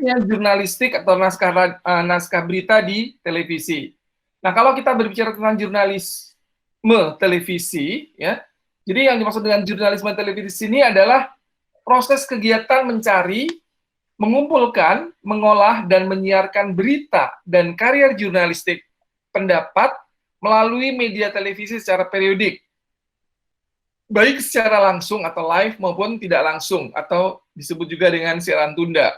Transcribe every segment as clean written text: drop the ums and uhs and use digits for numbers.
layaknya jurnalistik atau naskah berita di televisi. Nah, kalau kita berbicara tentang jurnalisme televisi, ya, jadi yang dimaksud dengan jurnalisme televisi ini adalah proses kegiatan mencari, mengumpulkan, mengolah, dan menyiarkan berita dan karya jurnalistik pendapat melalui media televisi secara periodik, baik secara langsung atau live maupun tidak langsung, atau disebut juga dengan siaran tunda.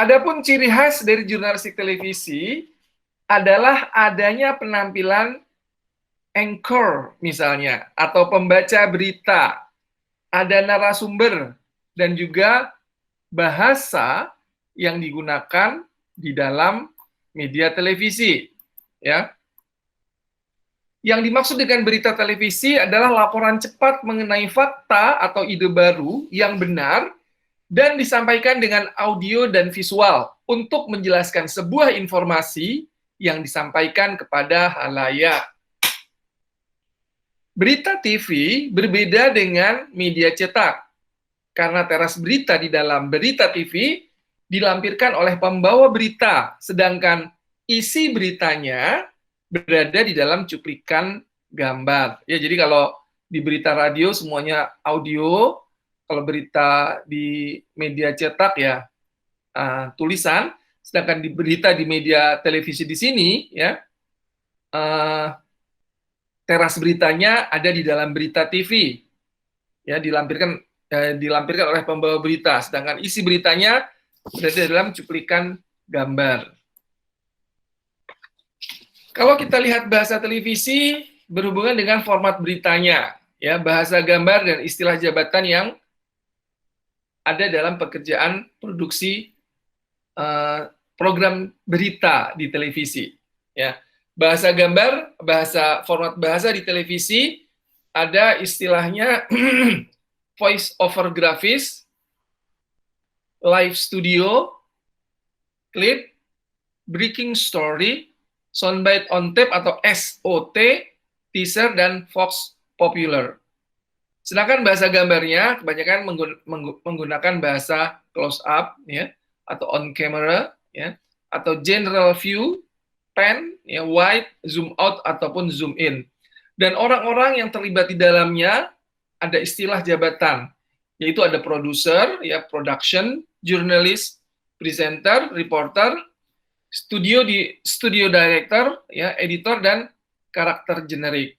Adapun ciri khas dari jurnalistik televisi adalah adanya penampilan anchor misalnya, atau pembaca berita, ada narasumber, dan juga bahasa yang digunakan di dalam media televisi. Ya. Yang dimaksud dengan berita televisi adalah laporan cepat mengenai fakta atau ide baru yang benar dan disampaikan dengan audio dan visual untuk menjelaskan sebuah informasi yang disampaikan kepada halayak. Berita TV berbeda dengan media cetak, karena teras berita di dalam berita TV dilampirkan oleh pembawa berita, sedangkan isi beritanya berada di dalam cuplikan gambar. Ya, jadi kalau di berita radio semuanya audio, kalau berita di media cetak ya tulisan, sedangkan di berita di media televisi di sini ya teras beritanya ada di dalam berita TV. Ya, dilampirkan oleh pembawa berita, sedangkan isi beritanya berada dalam cuplikan gambar. Kalau kita lihat bahasa televisi berhubungan dengan format beritanya, ya, bahasa gambar dan istilah jabatan yang ada dalam pekerjaan produksi program berita di televisi. Ya, bahasa gambar, format bahasa di televisi ada istilahnya voice over grafis, live studio, clip, breaking story, soundbite on tape atau SOT, teaser, dan Vox popular. Sedangkan bahasa gambarnya kebanyakan menggunakan bahasa close up, ya, atau on camera, ya, atau general view, pan, ya, wide, zoom out ataupun zoom in. Dan orang-orang yang terlibat di dalamnya ada istilah jabatan, yaitu ada produser, ya, production, jurnalis, presenter, reporter, studio director, ya, editor, dan karakter generik.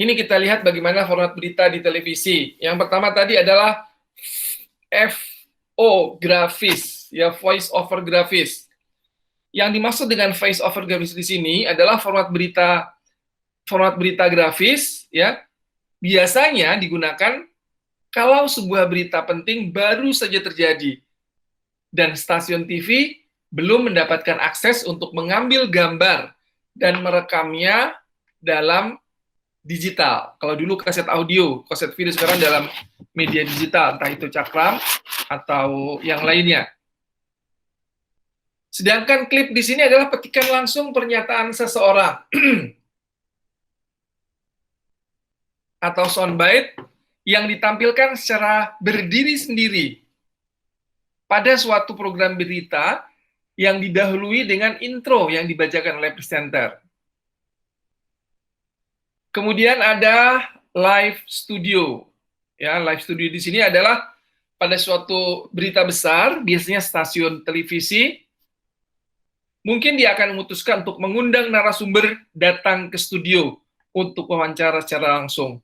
Ini kita lihat bagaimana format berita di televisi. Yang pertama tadi adalah VO grafis, ya, voice over grafis. Yang dimaksud dengan voice over grafis di sini adalah format berita grafis, ya, biasanya digunakan kalau sebuah berita penting baru saja terjadi dan stasiun TV belum mendapatkan akses untuk mengambil gambar dan merekamnya dalam digital. Kalau dulu kaset audio, kaset video, sekarang dalam media digital, entah itu cakram atau yang lainnya. Sedangkan klip di sini adalah petikan langsung pernyataan seseorang atau soundbite yang ditampilkan secara berdiri sendiri pada suatu program berita yang didahului dengan intro yang dibacakan oleh presenter. Kemudian ada live studio. Ya, live studio di sini adalah pada suatu berita besar, biasanya stasiun televisi, mungkin dia akan memutuskan untuk mengundang narasumber datang ke studio untuk wawancara secara langsung.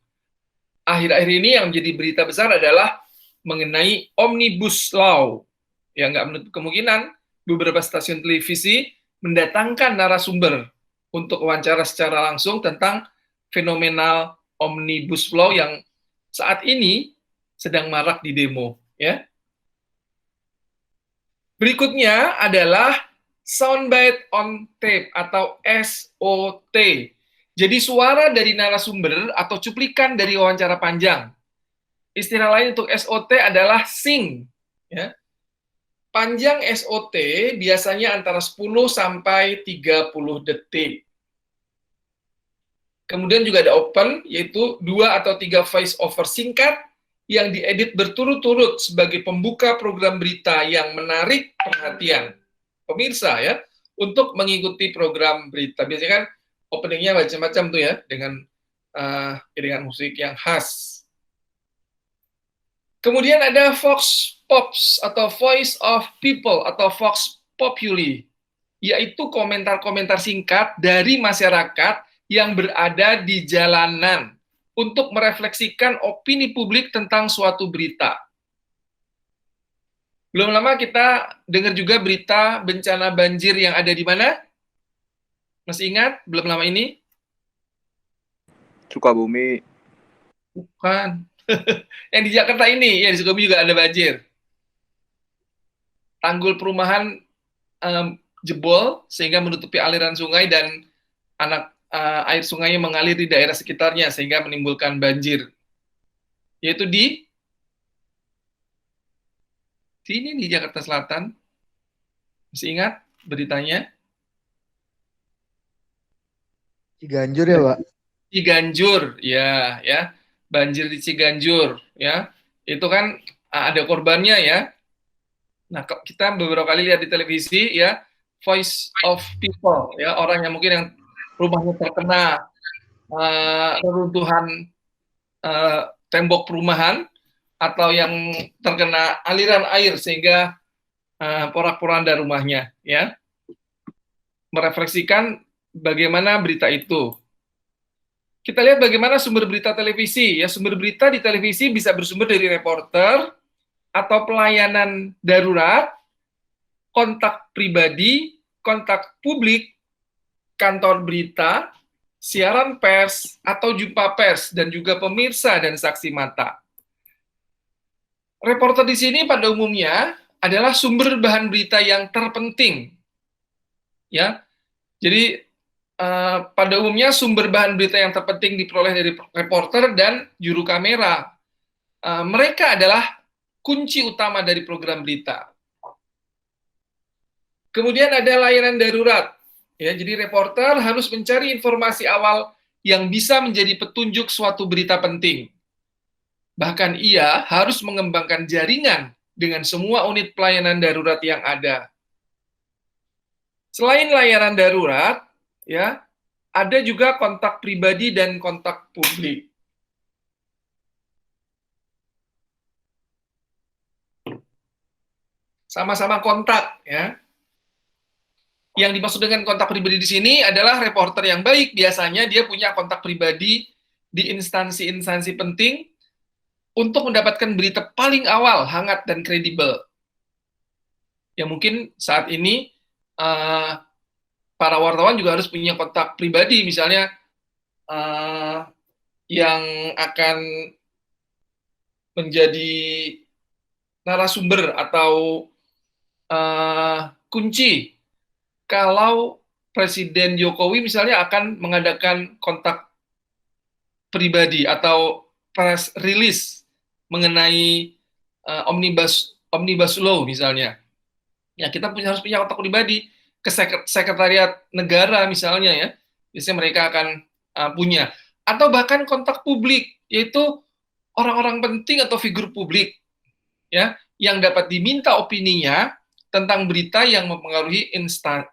Akhir-akhir ini yang menjadi berita besar adalah mengenai Omnibus Law. Ya, nggak menutup kemungkinan beberapa stasiun televisi mendatangkan narasumber untuk wawancara secara langsung tentang fenomenal Omnibus Law yang saat ini sedang marak di demo. Ya. Berikutnya adalah soundbite on tape atau SOT. Jadi suara dari narasumber atau cuplikan dari wawancara panjang. Istilah lain untuk SOT adalah sing. Ya. Panjang SOT biasanya antara 10 sampai 30 detik. Kemudian juga ada open, yaitu 2 atau 3 voice over singkat yang diedit berturut-turut sebagai pembuka program berita yang menarik perhatian pemirsa ya untuk mengikuti program berita. Biasanya kan openingnya macam-macam tuh ya dengan musik yang khas. Kemudian ada Vox Pops atau Voice of People atau Vox Populi, yaitu komentar-komentar singkat dari masyarakat yang berada di jalanan untuk merefleksikan opini publik tentang suatu berita. Belum lama kita dengar juga berita bencana banjir yang ada di mana? Masih ingat? Belum lama ini? Sukabumi. Bukan. Yang di Jakarta ini, ya di Sukabumi juga ada banjir. Tanggul perumahan jebol sehingga menutupi aliran sungai dan air sungainya mengalir di daerah sekitarnya sehingga menimbulkan banjir. Yaitu di sini di Jakarta Selatan. Masih ingat beritanya? Ciganjur ya, Pak? Ciganjur, ya. Banjir di Ciganjur, ya. Itu kan ada korbannya ya. Nah, kita beberapa kali lihat di televisi ya, Voice of People, ya, orang yang mungkin yang rumahnya terkena reruntuhan tembok perumahan atau yang terkena aliran air sehingga porak-poranda rumahnya, ya, merefleksikan bagaimana berita itu. Kita lihat bagaimana sumber berita televisi, ya, sumber berita di televisi bisa bersumber dari reporter atau pelayanan darurat, kontak pribadi, kontak publik, kantor berita, siaran pers, atau jumpa pers, dan juga pemirsa dan saksi mata. Reporter di sini pada umumnya adalah sumber bahan berita yang terpenting. Ya, jadi pada umumnya sumber bahan berita yang terpenting diperoleh dari reporter dan juru kamera. Mereka adalah kunci utama dari program berita. Kemudian ada layanan darurat. Ya, jadi reporter harus mencari informasi awal yang bisa menjadi petunjuk suatu berita penting. Bahkan ia harus mengembangkan jaringan dengan semua unit pelayanan darurat yang ada. Selain layanan darurat, ya, ada juga kontak pribadi dan kontak publik. Sama-sama kontak, ya. Yang dimaksud dengan kontak pribadi di sini adalah reporter yang baik. Biasanya dia punya kontak pribadi di instansi-instansi penting untuk mendapatkan berita paling awal, hangat, dan kredibel. Ya mungkin saat ini para wartawan juga harus punya kontak pribadi, misalnya yang akan menjadi narasumber atau kunci kalau Presiden Jokowi misalnya akan mengadakan kontak pribadi atau press release mengenai omnibus law misalnya. Ya, kita harus punya kontak pribadi ke sekretariat negara misalnya ya. Biasanya mereka akan punya, atau bahkan kontak publik, yaitu orang-orang penting atau figur publik ya yang dapat diminta opininya tentang berita yang mempengaruhi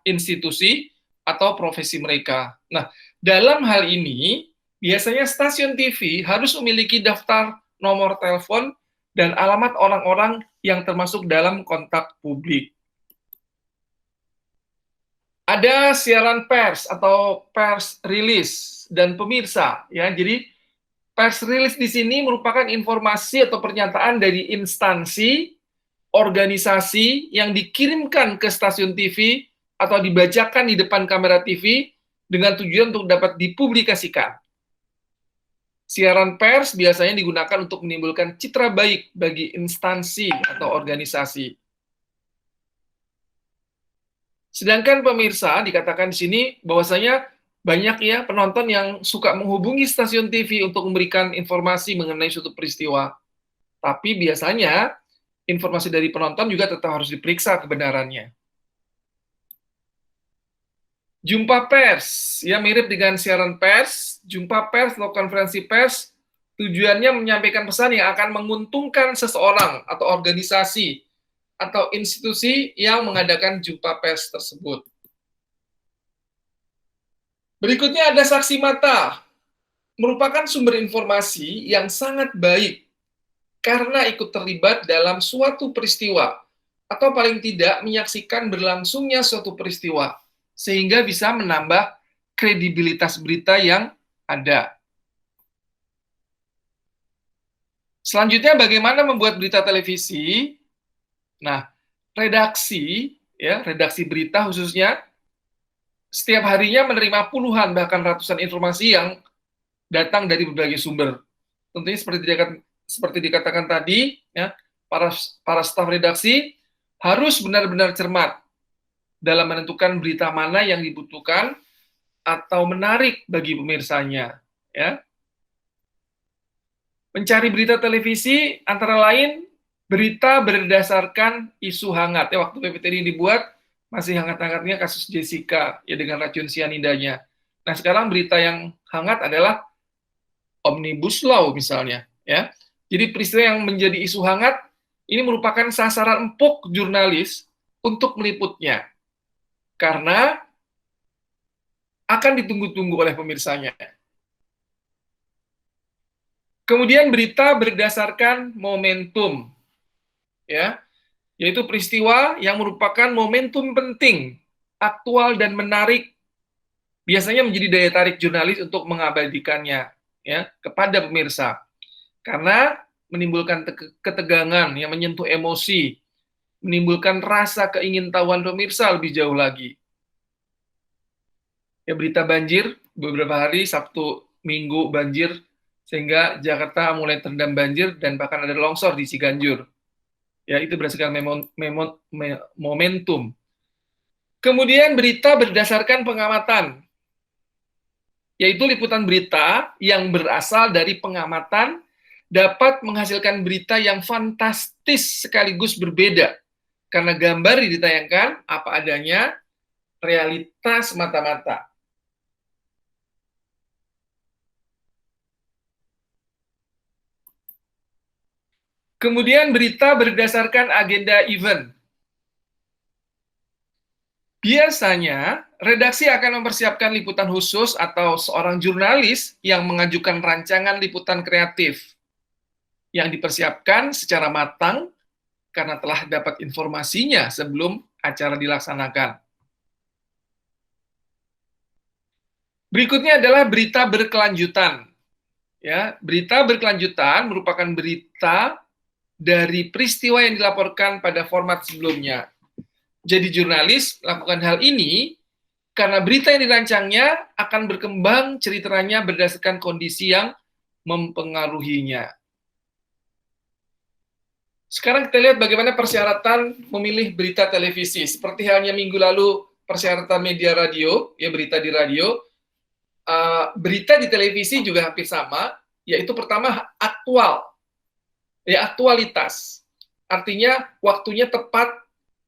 institusi atau profesi mereka. Nah, dalam hal ini biasanya stasiun TV harus memiliki daftar nomor telepon dan alamat orang-orang yang termasuk dalam kontak publik. Ada siaran pers atau pers release dan pemirsa ya. Jadi pers release di sini merupakan informasi atau pernyataan dari instansi, organisasi yang dikirimkan ke stasiun TV atau dibacakan di depan kamera TV dengan tujuan untuk dapat dipublikasikan. Siaran pers biasanya digunakan untuk menimbulkan citra baik bagi instansi atau organisasi. Sedangkan pemirsa dikatakan di sini bahwasanya banyak ya penonton yang suka menghubungi stasiun TV untuk memberikan informasi mengenai suatu peristiwa. Tapi biasanya informasi dari penonton juga tetap harus diperiksa kebenarannya. Jumpa pers, ya mirip dengan siaran pers, jumpa pers atau konferensi pers Tujuannya menyampaikan pesan yang akan menguntungkan seseorang atau organisasi atau institusi yang mengadakan jumpa pers tersebut. Berikutnya ada saksi mata, merupakan sumber informasi yang sangat baik karena ikut terlibat dalam suatu peristiwa atau paling tidak menyaksikan berlangsungnya suatu peristiwa sehingga bisa menambah kredibilitas berita yang ada. Selanjutnya bagaimana membuat berita televisi? Nah, redaksi berita khususnya setiap harinya menerima puluhan bahkan ratusan informasi yang datang dari berbagai sumber. Tentunya seperti dikatakan tadi, ya, para staf redaksi harus benar-benar cermat dalam menentukan berita mana yang dibutuhkan atau menarik bagi pemirsanya, ya. Mencari berita televisi antara lain berita berdasarkan isu hangat. Ya, waktu PPT ini dibuat masih hangat-hangatnya kasus Jessica ya dengan racun sianidanya. Nah, sekarang berita yang hangat adalah Omnibus Law misalnya, ya. Jadi peristiwa yang menjadi isu hangat ini merupakan sasaran empuk jurnalis untuk meliputnya karena akan ditunggu-tunggu oleh pemirsanya. Kemudian berita berdasarkan momentum, ya, yaitu peristiwa yang merupakan momentum penting, aktual dan menarik, biasanya menjadi daya tarik jurnalis untuk mengabadikannya, ya, kepada pemirsa, karena menimbulkan ketegangan yang menyentuh emosi, menimbulkan rasa keingintahuan pemirsa lebih jauh lagi. Ya, berita banjir beberapa hari Sabtu Minggu banjir sehingga Jakarta mulai terendam banjir dan bahkan ada longsor di Ciganjur. Ya, itu berdasarkan momentum. Kemudian berita berdasarkan pengamatan, yaitu liputan berita yang berasal dari pengamatan dapat menghasilkan berita yang fantastis sekaligus berbeda karena gambar ditayangkan apa adanya, realitas mata-mata. Kemudian berita berdasarkan agenda event. Biasanya, redaksi akan mempersiapkan liputan khusus atau seorang jurnalis yang mengajukan rancangan liputan kreatif yang dipersiapkan secara matang karena telah dapat informasinya sebelum acara dilaksanakan. Berikutnya adalah berita berkelanjutan. Ya, berita berkelanjutan merupakan berita dari peristiwa yang dilaporkan pada format sebelumnya. Jadi jurnalis melakukan hal ini karena berita yang dirancangnya akan berkembang ceritanya berdasarkan kondisi yang mempengaruhinya. Sekarang kita lihat bagaimana persyaratan memilih berita televisi. Seperti halnya minggu lalu persyaratan media radio, ya berita di radio, berita di televisi juga hampir sama, yaitu pertama aktual, ya aktualitas. Artinya waktunya tepat,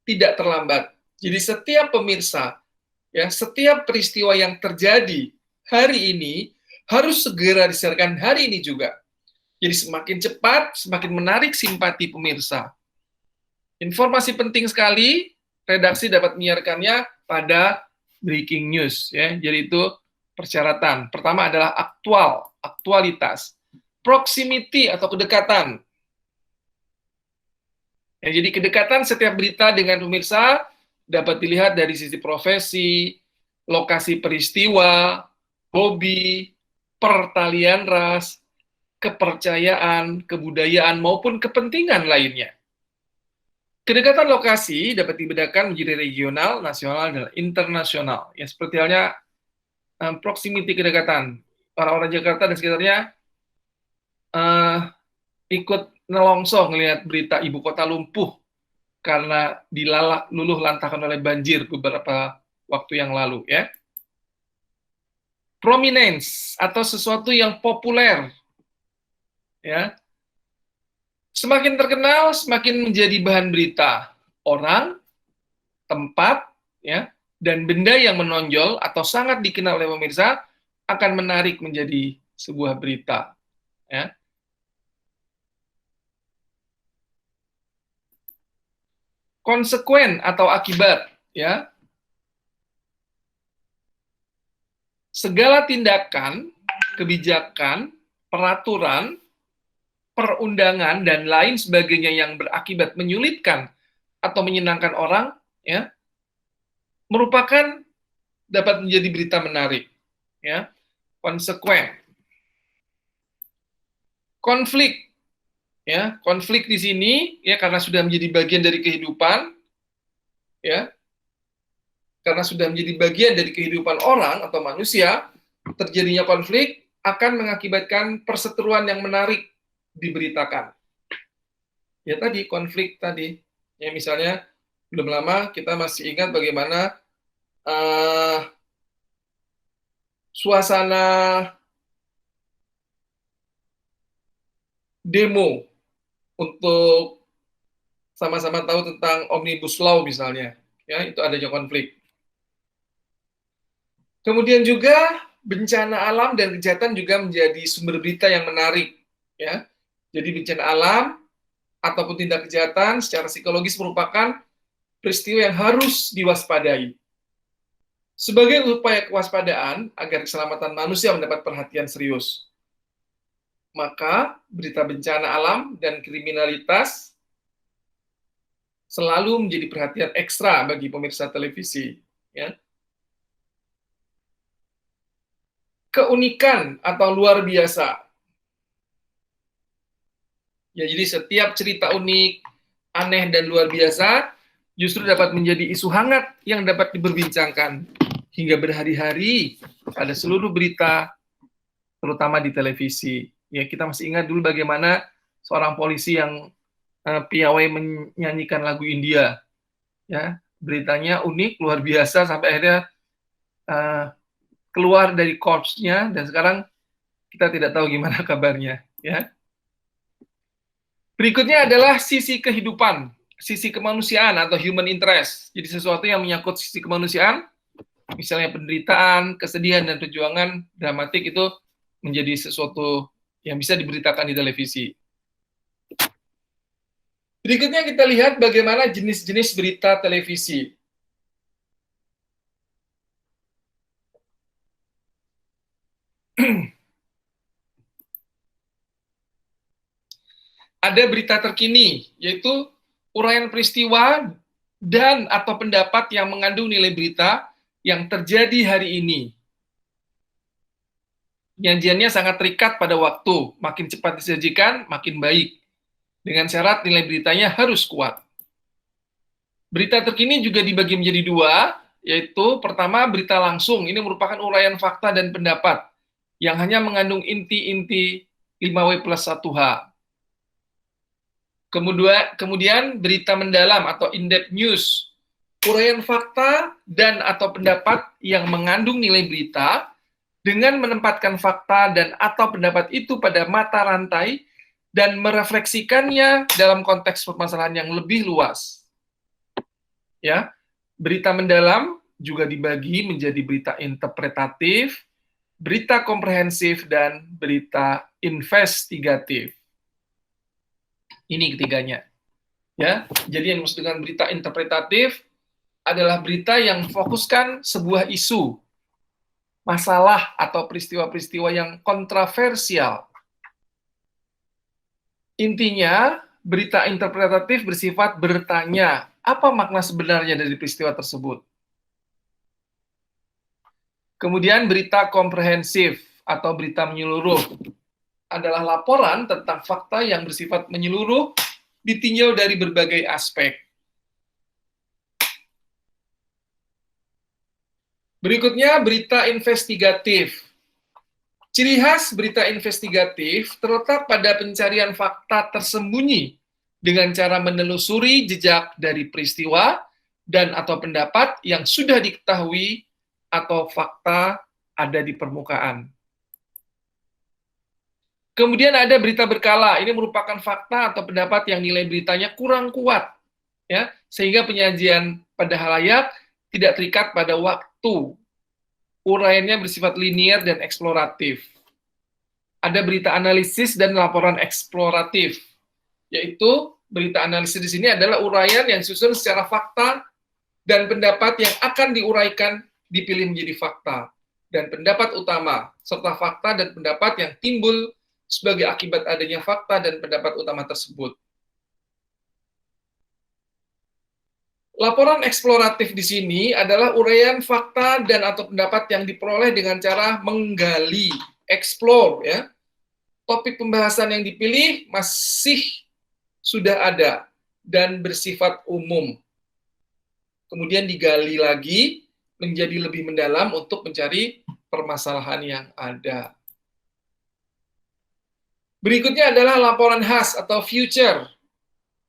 tidak terlambat. Jadi setiap pemirsa, ya setiap peristiwa yang terjadi hari ini harus segera disiarkan hari ini juga. Jadi semakin cepat, semakin menarik simpati pemirsa. Informasi penting sekali, redaksi dapat menyiarkannya pada breaking news. Ya. Jadi itu persyaratan. Pertama adalah aktualitas. Proximity atau kedekatan. Ya, jadi kedekatan setiap berita dengan pemirsa dapat dilihat dari sisi profesi, lokasi peristiwa, hobi, pertalian ras, kepercayaan, kebudayaan, maupun kepentingan lainnya. Kedekatan lokasi dapat dibedakan menjadi regional, nasional, dan internasional. Ya, seperti halnya proximity kedekatan. Orang-orang Jakarta dan sekitarnya ikut nelongso ngelihat berita ibu kota lumpuh karena luluh lantakan oleh banjir beberapa waktu yang lalu. Ya. Prominence atau sesuatu yang populer. Ya, semakin terkenal, semakin menjadi bahan berita. Orang, tempat, ya, dan benda yang menonjol atau sangat dikenal oleh pemirsa akan menarik menjadi sebuah berita. Ya. Konsekuen atau akibat, ya. Segala tindakan, kebijakan, peraturan, perundangan dan lain sebagainya yang berakibat menyulitkan atau menyenangkan orang, ya, merupakan dapat menjadi berita menarik, ya. Konsekuen. Konflik, ya, konflik di sini ya karena sudah menjadi bagian dari kehidupan, ya, karena sudah menjadi bagian dari kehidupan orang atau manusia, terjadinya konflik akan mengakibatkan perseteruan yang menarik diberitakan. Ya tadi konflik tadi, ya misalnya belum lama kita masih ingat bagaimana suasana demo untuk sama-sama tahu tentang Omnibus Law misalnya, ya itu adanya konflik. Kemudian juga bencana alam dan kejahatan juga menjadi sumber berita yang menarik, ya. Jadi bencana alam ataupun tindak kejahatan secara psikologis merupakan peristiwa yang harus diwaspadai. Sebagai upaya kewaspadaan agar keselamatan manusia mendapat perhatian serius, maka berita bencana alam dan kriminalitas selalu menjadi perhatian ekstra bagi pemirsa televisi. Ya. Keunikan atau luar biasa. Ya, jadi setiap cerita unik, aneh dan luar biasa justru dapat menjadi isu hangat yang dapat diperbincangkan hingga berhari-hari pada seluruh berita, terutama di televisi. Ya, kita masih ingat dulu bagaimana seorang polisi yang piawai menyanyikan lagu India. Ya, beritanya unik, luar biasa sampai akhirnya keluar dari korpsnya dan sekarang kita tidak tahu gimana kabarnya. Ya. Berikutnya adalah sisi kehidupan, sisi kemanusiaan atau human interest. Jadi sesuatu yang menyangkut sisi kemanusiaan, misalnya penderitaan, kesedihan, dan perjuangan dramatik itu menjadi sesuatu yang bisa diberitakan di televisi. Berikutnya kita lihat bagaimana jenis-jenis berita televisi. Ada berita terkini, yaitu uraian peristiwa dan atau pendapat yang mengandung nilai berita yang terjadi hari ini. Penyajiannya sangat terikat pada waktu, makin cepat disajikan, makin baik. Dengan syarat nilai beritanya harus kuat. Berita terkini juga dibagi menjadi dua, yaitu pertama berita langsung, ini merupakan uraian fakta dan pendapat, yang hanya mengandung inti-inti 5W+1H. Kemudian berita mendalam atau in-depth news, uraian fakta dan atau pendapat yang mengandung nilai berita dengan menempatkan fakta dan atau pendapat itu pada mata rantai dan merefleksikannya dalam konteks permasalahan yang lebih luas. Ya, berita mendalam juga dibagi menjadi berita interpretatif, berita komprehensif, dan berita investigatif. Ini ketiganya. Ya, jadi yang dimaksud dengan berita interpretatif adalah berita yang fokuskan sebuah isu, masalah atau peristiwa-peristiwa yang kontroversial. Intinya, berita interpretatif bersifat bertanya, apa makna sebenarnya dari peristiwa tersebut? Kemudian berita komprehensif atau berita menyeluruh adalah laporan tentang fakta yang bersifat menyeluruh ditinjau dari berbagai aspek. Berikutnya, berita investigatif. Ciri khas berita investigatif terletak pada pencarian fakta tersembunyi dengan cara menelusuri jejak dari peristiwa dan atau pendapat yang sudah diketahui atau fakta ada di permukaan. Kemudian ada berita berkala. Ini merupakan fakta atau pendapat yang nilai beritanya kurang kuat, ya, sehingga penyajian pada halayak tidak terikat pada waktu. Uraiannya bersifat linier dan eksploratif. ada berita analisis dan laporan eksploratif. Yaitu berita analisis di sini adalah uraian yang disusun secara fakta dan pendapat yang akan diuraikan dipilih menjadi fakta. Dan pendapat utama serta fakta dan pendapat yang timbul sebagai akibat adanya fakta dan pendapat utama tersebut. Laporan eksploratif di sini adalah uraian fakta dan atau pendapat yang diperoleh dengan cara menggali, explore ya. Topik pembahasan yang dipilih masih sudah ada dan bersifat umum. Kemudian digali lagi menjadi lebih mendalam untuk mencari permasalahan yang ada. Berikutnya adalah laporan khas atau future.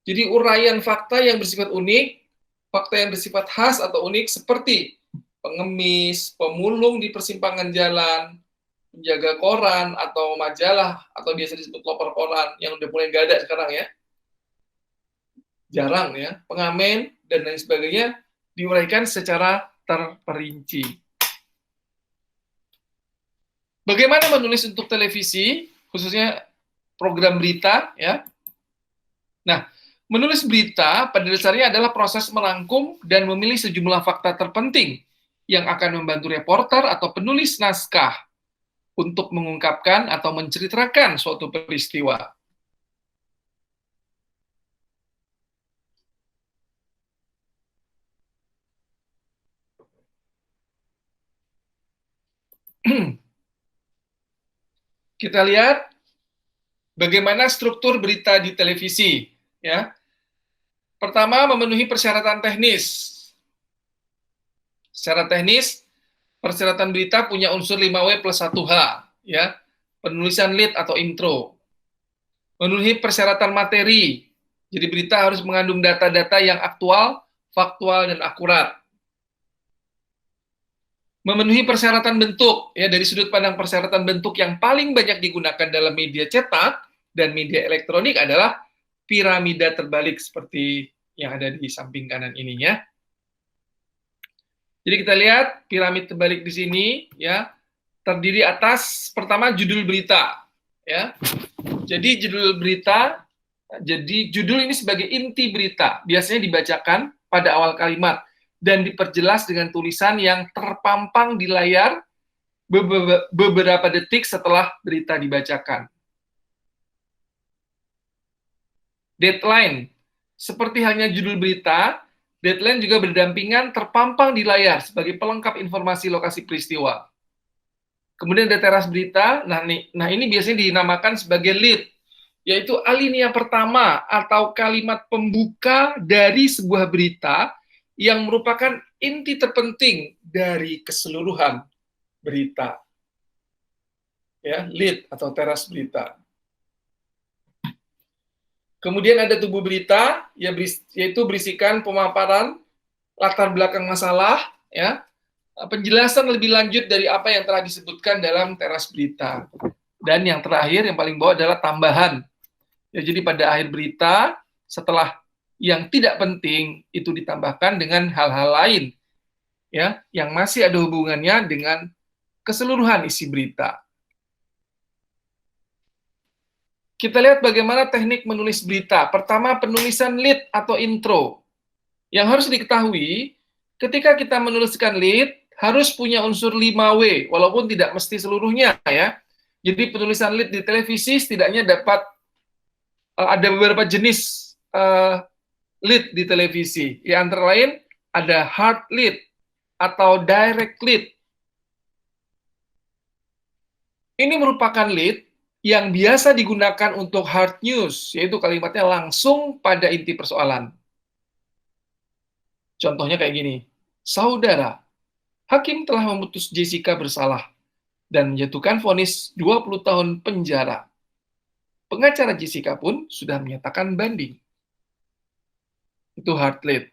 Jadi uraian fakta yang bersifat unik, fakta yang bersifat khas atau unik seperti pengemis, pemulung di persimpangan jalan, penjaga koran atau majalah atau biasa disebut loper koran yang udah mulai nggak ada sekarang ya. Jarang ya, pengamen dan lain sebagainya diuraikan secara terperinci. Bagaimana menulis untuk televisi, khususnya program berita ya. Nah, menulis berita pada dasarnya adalah proses merangkum dan memilih sejumlah fakta terpenting yang akan membantu reporter atau penulis naskah untuk mengungkapkan atau menceritakan suatu peristiwa. Kita lihat bagaimana struktur berita di televisi ya. Pertama, memenuhi persyaratan teknis. Secara teknis, persyaratan berita punya unsur 5W plus 1H, ya. Penulisan lead atau intro. Memenuhi persyaratan materi. Jadi berita harus mengandung data-data yang aktual, faktual, dan akurat. Memenuhi persyaratan bentuk, ya, dari sudut pandang persyaratan bentuk yang paling banyak digunakan dalam media cetak dan media elektronik adalah piramida terbalik seperti yang ada di samping kanan ini ya. Jadi kita lihat piramid terbalik di sini ya, terdiri atas pertama judul berita ya. Jadi judul berita, jadi judul ini sebagai inti berita, biasanya dibacakan pada awal kalimat dan diperjelas dengan tulisan yang terpampang di layar beberapa detik setelah berita dibacakan. Deadline, seperti halnya judul berita, deadline juga berdampingan terpampang di layar sebagai pelengkap informasi lokasi peristiwa. Kemudian ada teras berita, nah ini biasanya dinamakan sebagai lead, yaitu alinea pertama atau kalimat pembuka dari sebuah berita yang merupakan inti terpenting dari keseluruhan berita. Ya, lead atau teras berita. Kemudian ada tubuh berita, yaitu berisikan pemaparan latar belakang masalah, ya, penjelasan lebih lanjut dari apa yang telah disebutkan dalam teras berita. Dan yang terakhir, yang paling bawah adalah tambahan. Ya, jadi pada akhir berita, setelah yang tidak penting, itu ditambahkan dengan hal-hal lain, ya, yang masih ada hubungannya dengan keseluruhan isi berita. Kita lihat bagaimana teknik menulis berita. Pertama, penulisan lead atau intro. Yang harus diketahui, ketika kita menuliskan lead, harus punya unsur 5W, walaupun tidak mesti seluruhnya ya. Jadi penulisan lead di televisi setidaknya dapat ada beberapa jenis lead di televisi. Yang antara lain ada hard lead atau direct lead. Ini merupakan lead yang biasa digunakan untuk hard news, yaitu kalimatnya langsung pada inti persoalan. Contohnya kayak gini, saudara, hakim telah memutus Jessica bersalah dan menjatuhkan vonis 20 tahun penjara. Pengacara Jessica pun sudah menyatakan banding. Itu hard lead.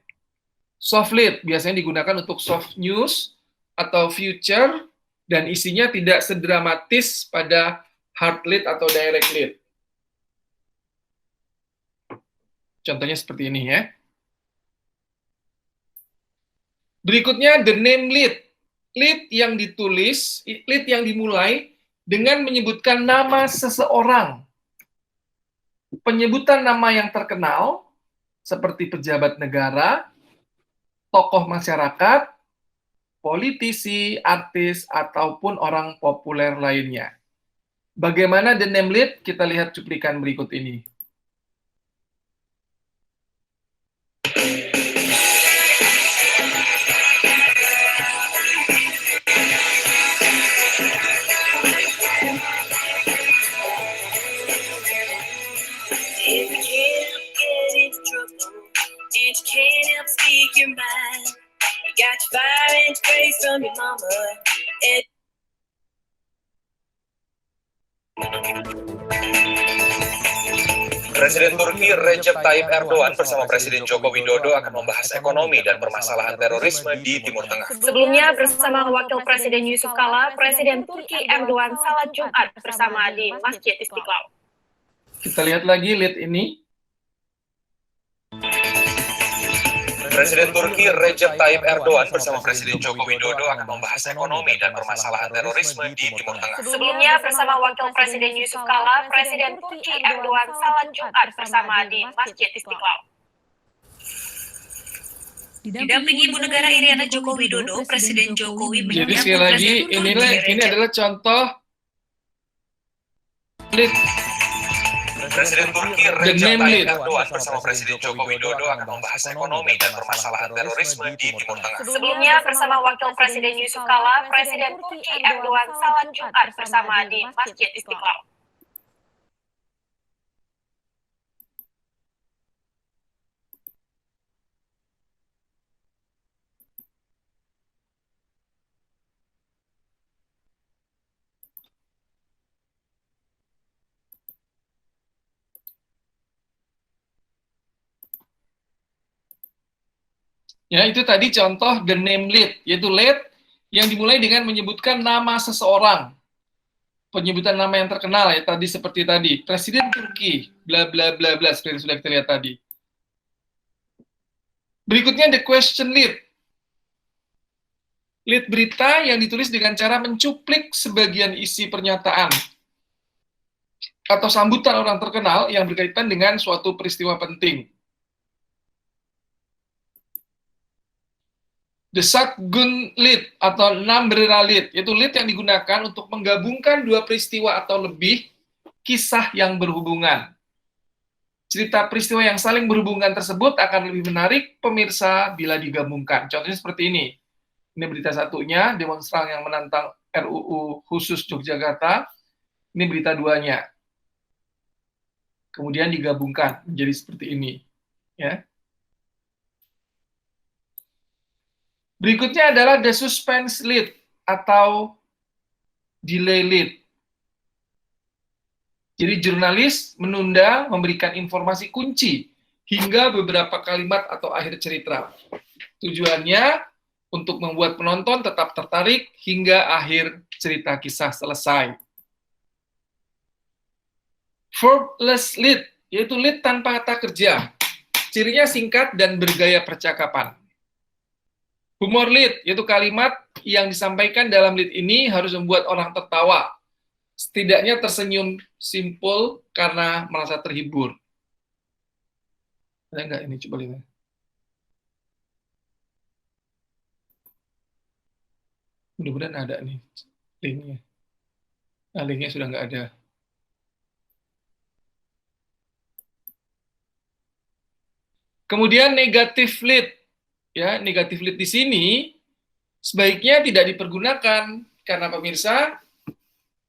Soft lead biasanya digunakan untuk soft news atau future dan isinya tidak sedramatis pada hard lead atau direct lead. Contohnya seperti ini ya. Berikutnya the name lead. Lead yang ditulis, lead yang dimulai dengan menyebutkan nama seseorang. Penyebutan nama yang terkenal, seperti pejabat negara, tokoh masyarakat, politisi, artis, ataupun orang populer lainnya. Bagaimana the name lead? Kita lihat cuplikan berikut ini. Presiden Turki Recep Tayyip Erdogan bersama Presiden Joko Widodo akan membahas ekonomi dan permasalahan terorisme di Timur Tengah. Sebelumnya bersama Wakil Presiden Yusuf Kala, Presiden Turki Erdogan salat Jumat bersama di Masjid Istiqlal. Kita lihat lagi lead ini. Presiden Turki Recep Tayyip Erdogan bersama Presiden Joko Widodo akan membahas ekonomi dan permasalahan terorisme di Timur Tengah. Sebelumnya bersama Wakil Presiden Yusuf Kala, Presiden Turki Erdogan salat Jumat bersama di Masjid Istiqlal. Didampingi Ibu Negara Iriana Joko Widodo, Presiden Jokowi Jadi sekali lagi, ini adalah contoh lead. Presiden Turki Recep Tayyip Erdogan bersama Presiden Joko Widodo akan membahas ekonomi dan permasalahan terorisme di Timur Tengah. Sebelumnya bersama Wakil Presiden Yusuf Kala, Presiden Turki Erdogan salat Jumat bersama di Masjid Istiqlal. Ya, itu tadi contoh the name lead, yaitu lead yang dimulai dengan menyebutkan nama seseorang. Penyebutan nama yang terkenal ya tadi seperti tadi, Presiden Turki, bla bla bla bla seperti yang sudah kita lihat tadi. Berikutnya the question lead. Lead berita yang ditulis dengan cara mencuplik sebagian isi pernyataan atau sambutan orang terkenal yang berkaitan dengan suatu peristiwa penting. The shotgun lead atau numbrera lead, yaitu lead yang digunakan untuk menggabungkan dua peristiwa atau lebih kisah yang berhubungan. Cerita peristiwa yang saling berhubungan tersebut akan lebih menarik pemirsa bila digabungkan. Contohnya seperti ini. Ini berita satunya, demonstran yang menantang RUU khusus Yogyakarta. Ini berita duanya. Kemudian digabungkan menjadi seperti ini. Ya. Berikutnya adalah the suspense lead atau delay lead. Jadi jurnalis menunda memberikan informasi kunci hingga beberapa kalimat atau akhir cerita. Tujuannya untuk membuat penonton tetap tertarik hingga akhir cerita kisah selesai. Verbless lead, yaitu lead tanpa kata kerja. Cirinya singkat dan bergaya percakapan. Humor lead, yaitu kalimat yang disampaikan dalam lead ini harus membuat orang tertawa. Setidaknya tersenyum simpul karena merasa terhibur. Ada nggak ini? Coba lihat. Mudah-mudahan ada nih linknya. Nah, linknya sudah nggak ada. Kemudian negatif lead. Ya, negatif lead di sini sebaiknya tidak dipergunakan karena pemirsa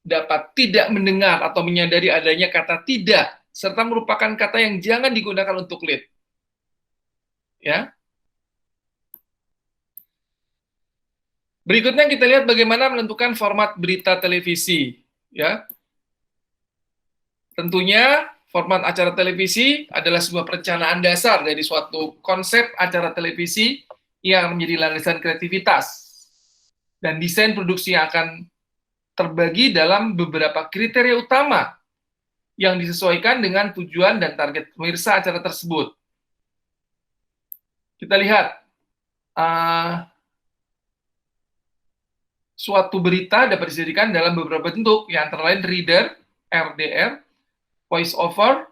dapat tidak mendengar atau menyadari adanya kata tidak serta merupakan kata yang jangan digunakan untuk lead. Ya. Berikutnya kita lihat bagaimana menentukan format berita televisi, ya. Tentunya format acara televisi adalah sebuah perencanaan dasar dari suatu konsep acara televisi yang menjadi landasan kreativitas. Dan desain produksi yang akan terbagi dalam beberapa kriteria utama yang disesuaikan dengan tujuan dan target pemirsa acara tersebut. Kita lihat, suatu berita dapat disajikan dalam beberapa bentuk, yang antara lain reader, RDR, voice over,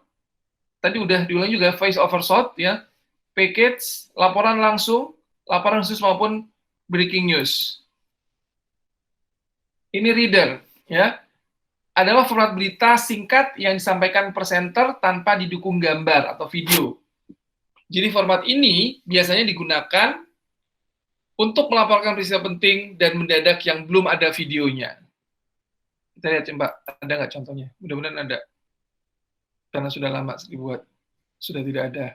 tadi udah diulang juga, voice over short, ya, package, laporan langsung, laporan khusus maupun breaking news. Ini reader, ya, adalah format berita singkat yang disampaikan presenter tanpa didukung gambar atau video. Jadi format ini biasanya digunakan untuk melaporkan peristiwa penting dan mendadak yang belum ada videonya. Kita lihat coba, ada nggak contohnya? Mudah-mudahan ada. Karena sudah lama dibuat, sudah tidak ada.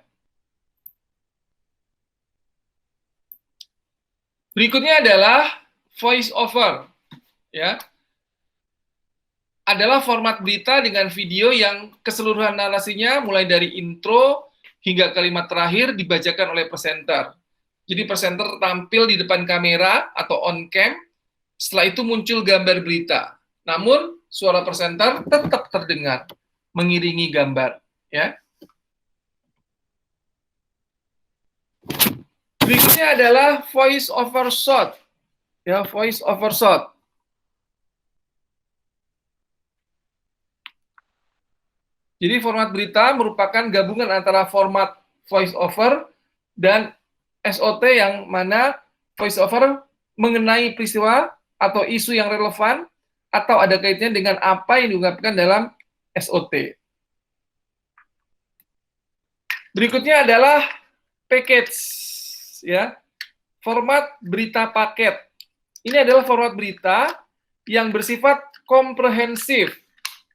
Berikutnya adalah voice over, ya. Adalah format berita dengan video yang keseluruhan narasinya mulai dari intro hingga kalimat terakhir dibacakan oleh presenter. Jadi presenter tampil di depan kamera atau on cam, setelah itu muncul gambar berita. Namun suara presenter tetap terdengar mengiringi gambar, ya. Berikutnya adalah voice over shot. Ya, voice over shot. Jadi format berita merupakan gabungan antara format voice over dan SOT, yang mana voice over mengenai peristiwa atau isu yang relevan atau ada kaitannya dengan apa yang diungkapkan dalam SOT. Berikutnya adalah package, ya. Format berita paket. Ini adalah format berita yang bersifat komprehensif,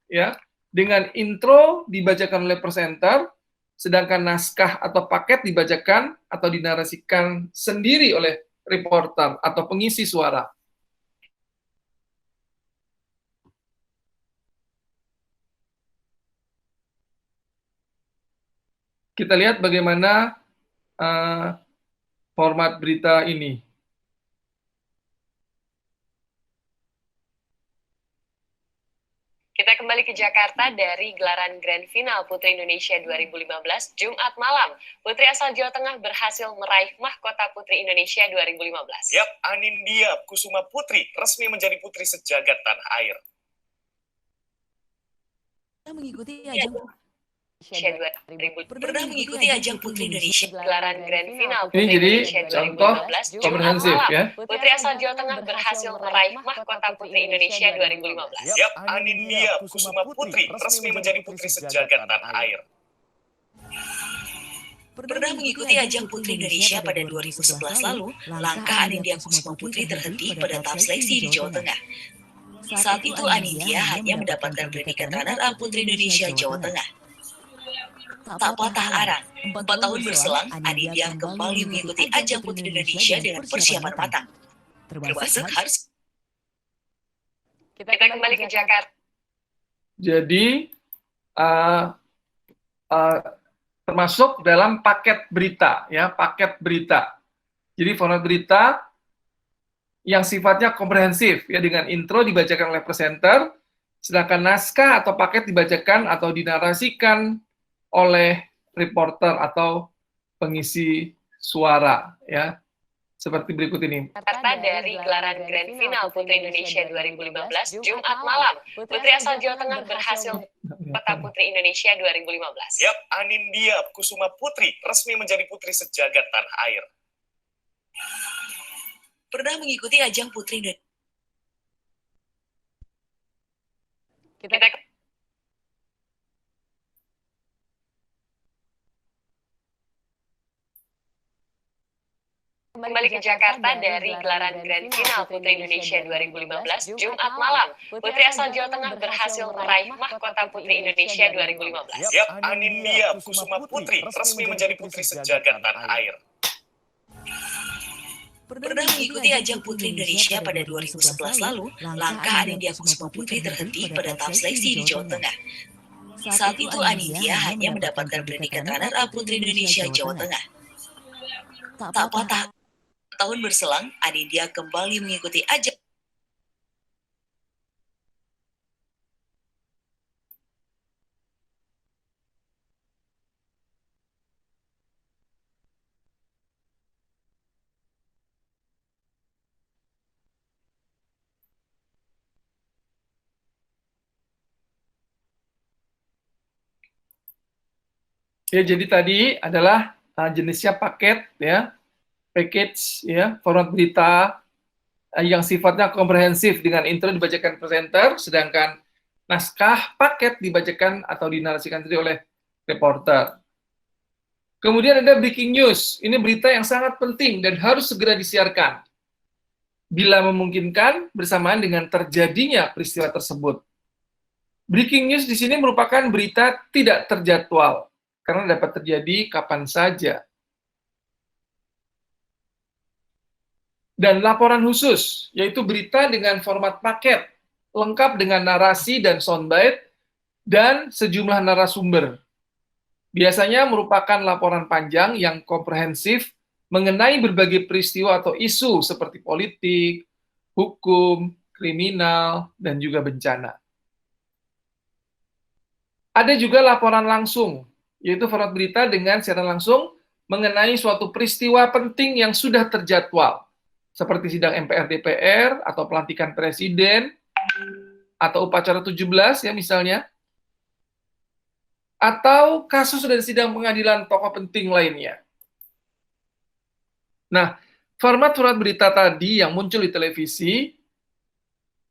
ya. Dengan intro dibacakan oleh presenter, sedangkan naskah atau paket dibacakan atau dinarasikan sendiri oleh reporter atau pengisi suara. Kita lihat bagaimana format berita ini. Kita kembali ke Jakarta dari gelaran Grand Final Putri Indonesia 2015 Jumat malam. Putri asal Jawa Tengah berhasil meraih mahkota Putri Indonesia 2015. Yap, Anindya Kusuma Putri resmi menjadi putri sejagat tanah air. Mengikuti ajang Pernah mengikuti ajang Putri Indonesia gelaran Grand Final Ini Putri jadi Indonesia contoh 2015 Jumat komprehensif, malam. ya. Putri asal Jawa Tengah berhasil meraih mahkota Putri Indonesia 2015. Yap, Anindya Kusuma Putri resmi menjadi putri sejagat tanah air. Pernah mengikuti ajang Putri Indonesia pada 2011 lalu, langkah Anindya Kusuma Putri terhenti pada tahap seleksi di Jawa Tengah. Saat itu Anindya hanya mendapatkan predikat runner-up Putri Indonesia Jawa Tengah. Tak patah arang, 4 tahun berselang, Anindya kembali mengikuti ajang Putri Indonesia dengan persiapan matang. Termasuk harus Kita kembali ke Jakarta. Jadi termasuk dalam paket berita, ya, paket berita. Jadi format berita yang sifatnya komprehensif, ya, dengan intro dibacakan oleh presenter, sedangkan naskah atau paket dibacakan atau dinarasikan oleh reporter atau pengisi suara, ya. Seperti berikut ini. Jakarta dari gelaran Grand Final Putri Indonesia 2015 Jumat malam. Putri asal Jawa Tengah berhasil kota Putri Indonesia 2015. Yap, Anindya Kusuma Putri resmi menjadi putri sejagat tanah air. pernah mengikuti ajang Putri Indonesia. Kita kembali ke Jakarta dari gelaran Grand Final Putri Indonesia 2015 Jumat malam. Putri asal Jawa Tengah berhasil meraih mahkota Putri Indonesia 2015. Yap, Anindya Kusuma Putri resmi menjadi putri sejagat tanah air. Pernah mengikuti ajang Putri Indonesia pada 2011 lalu, langkah Anindya Kusuma Putri terhenti pada tahap seleksi di Jawa Tengah. Saat itu Anindya hanya mendapatkan predikat runner-up Putri Indonesia Jawa Tengah. Tak patah tahun berselang, Anindya kembali mengikuti ajang Ya, jadi tadi adalah jenisnya paket, ya, package, ya, format berita yang sifatnya komprehensif dengan intro dibacakan presenter, sedangkan naskah paket dibacakan atau dinarasikan sendiri oleh reporter. Kemudian ada breaking news. Ini berita yang sangat penting dan harus segera disiarkan bila memungkinkan bersamaan dengan terjadinya peristiwa tersebut. Breaking news di sini merupakan berita tidak terjadwal karena dapat terjadi kapan saja. Dan laporan khusus, yaitu berita dengan format paket, lengkap dengan narasi dan soundbite, dan sejumlah narasumber. Biasanya merupakan laporan panjang yang komprehensif mengenai berbagai peristiwa atau isu seperti politik, hukum, kriminal, dan juga bencana. Ada juga laporan langsung, yaitu format berita dengan siaran langsung mengenai suatu peristiwa penting yang sudah terjadwal, seperti sidang MPR DPR, atau pelantikan presiden, atau upacara 17 ya misalnya, atau kasus dari sidang pengadilan tokoh penting lainnya. Nah, format surat berita tadi yang muncul di televisi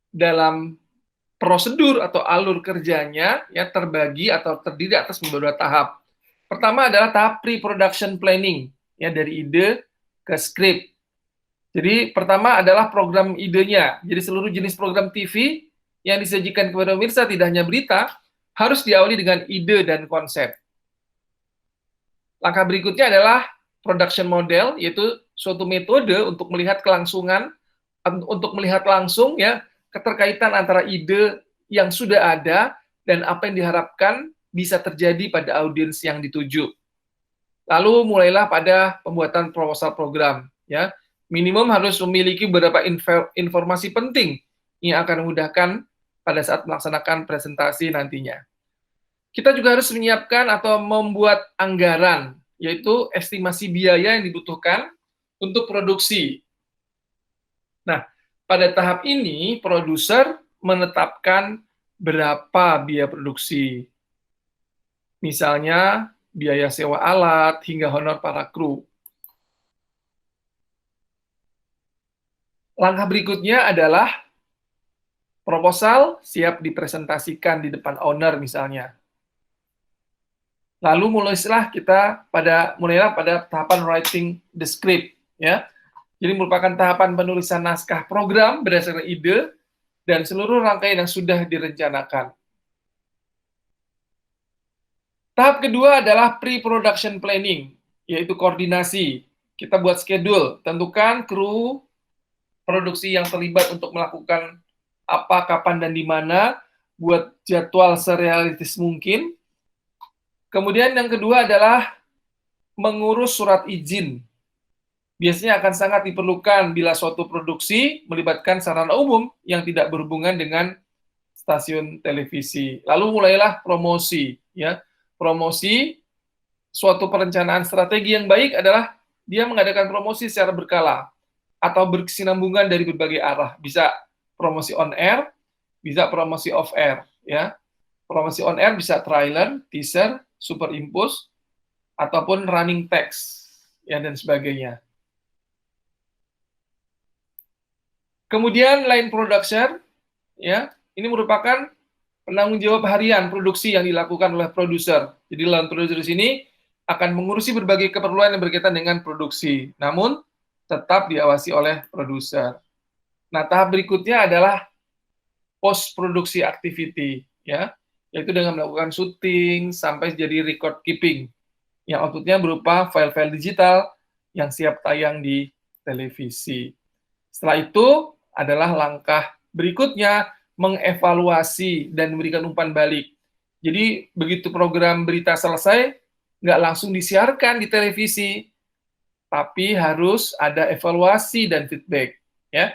dalam prosedur atau alur kerjanya ya terbagi atau terdiri atas beberapa tahap. Pertama adalah tahap pre-production planning, ya dari ide ke skrip. Jadi pertama adalah program idenya. Jadi seluruh jenis program TV yang disajikan kepada pemirsa tidak hanya berita, harus diawali dengan ide dan konsep. Langkah berikutnya adalah production model, yaitu suatu metode untuk melihat kelangsungan, untuk melihat langsung ya keterkaitan antara ide yang sudah ada dan apa yang diharapkan bisa terjadi pada audiens yang dituju. Lalu mulailah pada pembuatan proposal program, ya. Minimum harus memiliki beberapa informasi penting yang akan memudahkan pada saat melaksanakan presentasi nantinya. Kita juga harus menyiapkan atau membuat anggaran, yaitu estimasi biaya yang dibutuhkan untuk produksi. Nah, pada tahap ini, produser menetapkan berapa biaya produksi. Misalnya, biaya sewa alat hingga honor para kru. Langkah berikutnya adalah proposal siap dipresentasikan di depan owner misalnya. Lalu mulailah pada tahapan writing the script, ya. Jadi merupakan tahapan penulisan naskah program berdasarkan ide dan seluruh rangkaian yang sudah direncanakan. Tahap kedua adalah pre-production planning, yaitu koordinasi. Kita buat schedule, tentukan kru produksi yang terlibat untuk melakukan apa, kapan, dan di mana, buat jadwal serealistis mungkin. Kemudian yang kedua adalah mengurus surat izin. Biasanya akan sangat diperlukan bila suatu produksi melibatkan sarana umum yang tidak berhubungan dengan stasiun televisi. Lalu mulailah promosi, ya. Promosi, suatu perencanaan strategi yang baik adalah dia mengadakan promosi secara berkala atau berkesinambungan dari berbagai arah. Bisa promosi on air, bisa promosi off air, ya. Promosi on air bisa trailer, teaser, superimpose, ataupun running text, ya, dan sebagainya. Kemudian line production, ya, ini merupakan penanggung jawab harian produksi yang dilakukan oleh produser. Jadi line producer di sini akan mengurusi berbagai keperluan yang berkaitan dengan produksi, namun tetap diawasi oleh produser. Nah, tahap berikutnya adalah post produksi activity, ya, yaitu dengan melakukan syuting sampai jadi record keeping, yang outputnya berupa file-file digital yang siap tayang di televisi. Setelah itu adalah langkah berikutnya mengevaluasi dan memberikan umpan balik. Jadi begitu program berita selesai, nggak langsung disiarkan di televisi, tapi harus ada evaluasi dan feedback. Ya,